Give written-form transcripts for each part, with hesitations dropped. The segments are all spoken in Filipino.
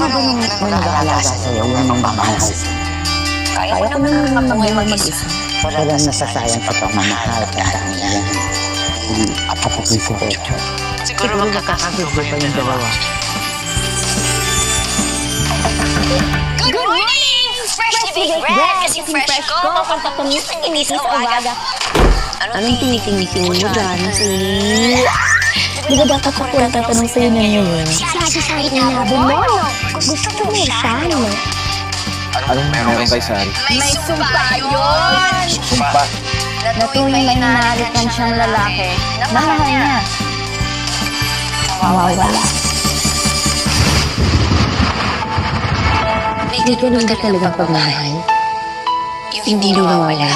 nga ba nung nag-aalaga sa'yo, yung mamahal? Kaya ko naman mabuhay mag-isa. Walang nasasayang sa pamamahal. Tandaan niya yan. At ako si Sergio. Siguro magkakagusto pa yung dalawa. Good morning! Freshly baked bread! Kasi fresh ko, mapapatumis ang inis sa umaga. Anong tiniting-ting mo dyan? Di ba dapat ako lang tatanong sa'yo na yun? Sabi sa akin na bumono. Gusto ko mo siya, no? Anong meron kay Sari? May sumpa yun! Sumpa. Na tuwing may nahalikan siyang lalaki, namahal niya. Mawawala. May ganun ka talagang pagmamahal? Hindi nawawala?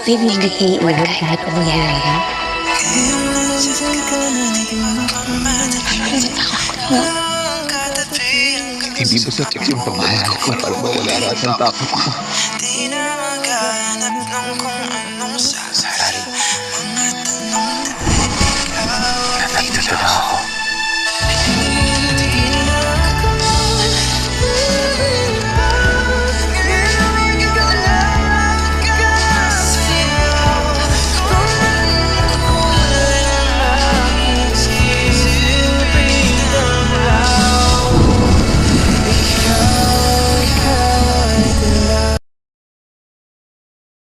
Bibigay ulit kahit anong nangyayari? Hindi ba sa yung pamahal ko para mawala lahat ng takot ko? Di na maghanap ng kung